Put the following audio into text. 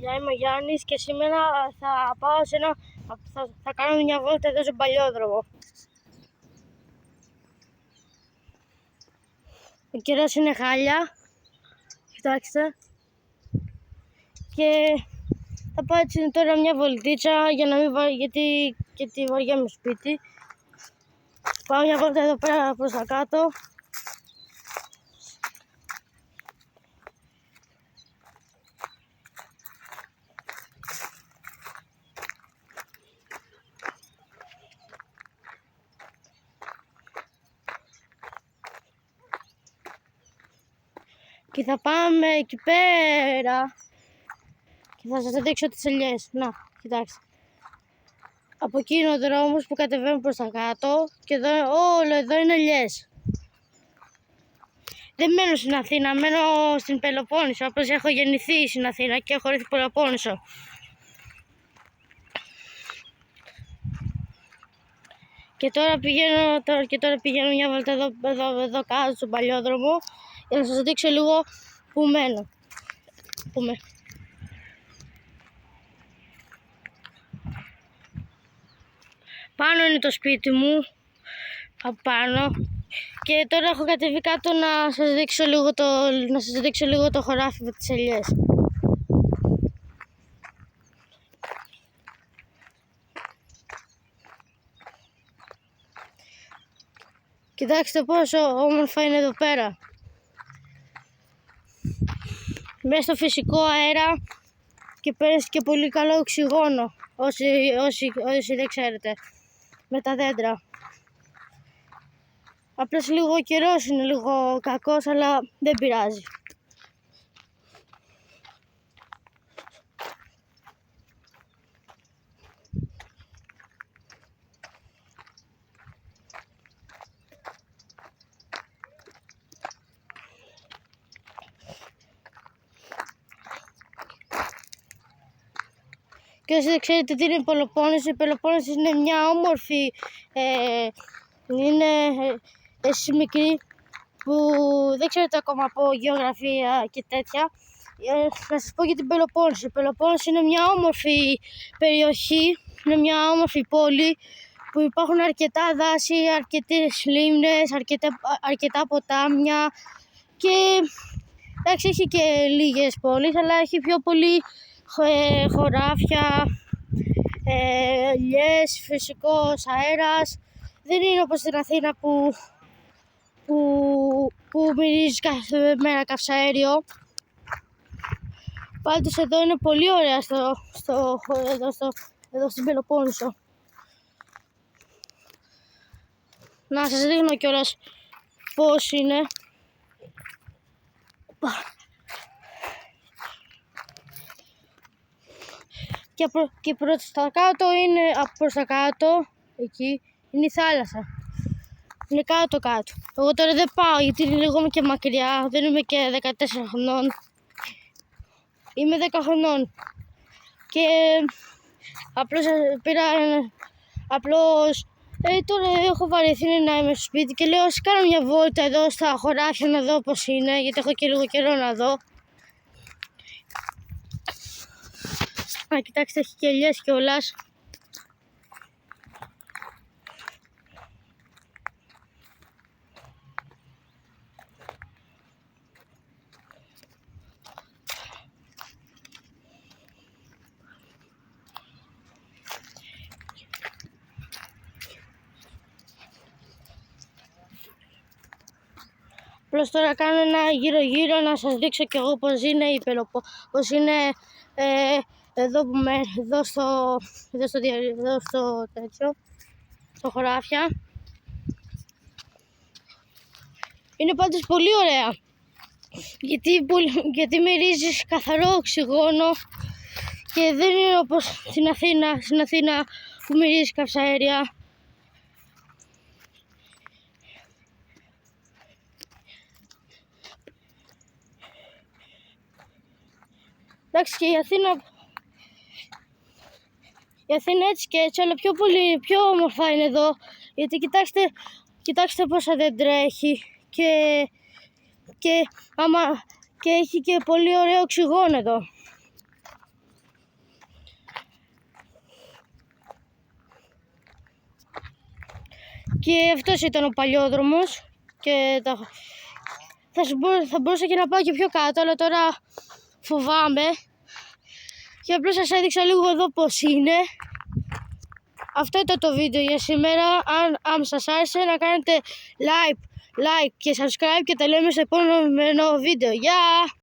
Γεια, είμαι ο Γιάννης και σήμερα θα πάω σε θα κάνω μια βόλτα εδώ στον Παλιόδρομο. Ο καιρός είναι χάλια, κοιτάξτε. Και θα πάω έτσι τώρα μια βολτίτσα για να μην γιατί βαριέμαι σπίτι. Πάω μια βόλτα εδώ πέρα προς τα κάτω. Και θα πάμε εκεί πέρα και θα σας δείξω τις ελιές. Να, κοιτάξτε. Από εκεί είναι ο δρόμος που κατεβαίνουν προς τα κάτω και εδώ, όλο εδώ είναι ελιές. Δεν μένω στην Αθήνα, μένω στην Πελοπόννησο. Απλώς έχω γεννηθεί στην Αθήνα και έχω έρθει Πελοπόννησο. Και τώρα πηγαίνω μια βόλτα εδώ κάτω στον Παλιόδρομο για να σας δείξω λίγο που μένω. Πάνω είναι το σπίτι μου, απάνω. Και τώρα έχω κατεβεί κάτω να σας δείξω λίγο το χωράφι με τις ελιές. Κοιτάξτε πόσο όμορφα είναι εδώ πέρα. Μέσα στο φυσικό αέρα και παίρνεις και πολύ καλό οξυγόνο, όσοι δεν ξέρετε, με τα δέντρα. Απλώς λίγο ο καιρός είναι λίγο κακός, αλλά δεν πειράζει. Και όσοι δεν ξέρετε τι είναι η Πελοπόννησο, η Πελοπόννησο είναι μια όμορφη, είναι εσύ μικρή, που δεν ξέρετε ακόμα από γεωγραφία και τέτοια. Να σας πω για την Πελοπόννησο. Η Πελοπόννησο είναι μια όμορφη περιοχή, είναι μια όμορφη πόλη που υπάρχουν αρκετά δάση, αρκετές λίμνες, αρκετά ποτάμια και εντάξει, έχει και λίγες πόλεις, αλλά έχει πιο πολύ χωράφια, ελιές, φυσικός αέρας. Δεν είναι όπως στην Αθήνα που μυρίζει κάθε μέρα καυσαέριο. Πάντως εδώ είναι πολύ ωραία εδώ στην Πελοπόννησο. Να σας δείχνω κιόλας πώς είναι. Και προς τα κάτω, εκεί, είναι η θάλασσα. Είναι κάτω. Εγώ τώρα δεν πάω γιατί είναι λίγο και μακριά, δεν είμαι και 14 χρονών. Είμαι 10 χρονών. Και τώρα έχω βαρεθεί να είμαι στο σπίτι και λέω ας κάνω μια βόλτα εδώ στα χωράφια να δω πώς είναι, γιατί έχω και λίγο καιρό να δω. Να κοιτάξτε, έχει και ελιές κιόλας. Απλώς τώρα κάνω ένα γύρω να σας δείξω κι εγώ πώς είναι πώς είναι εδώ στο χωράφια. Είναι πάντως πολύ ωραία, γιατί μυρίζεις καθαρό οξυγόνο και δεν είναι όπως στην Αθήνα που μυρίζει καυσαέρια. Εντάξει, και η Αθήνα έτσι και έτσι, αλλά πιο όμορφα είναι εδώ, γιατί κοιτάξτε πόσα δέντρα έχει και έχει και πολύ ωραίο οξυγόνο εδώ. Και αυτός ήταν ο παλιόδρομος και θα μπορούσα και να πάω και πιο κάτω, αλλά τώρα φοβάμαι. Και απλώς σας έδειξα λίγο εδώ πως είναι. Αυτό ήταν το βίντεο για σήμερα. Αν σας άρεσε, να κάνετε like και subscribe και τα λέμε στο επόμενο βίντεο. Γεια!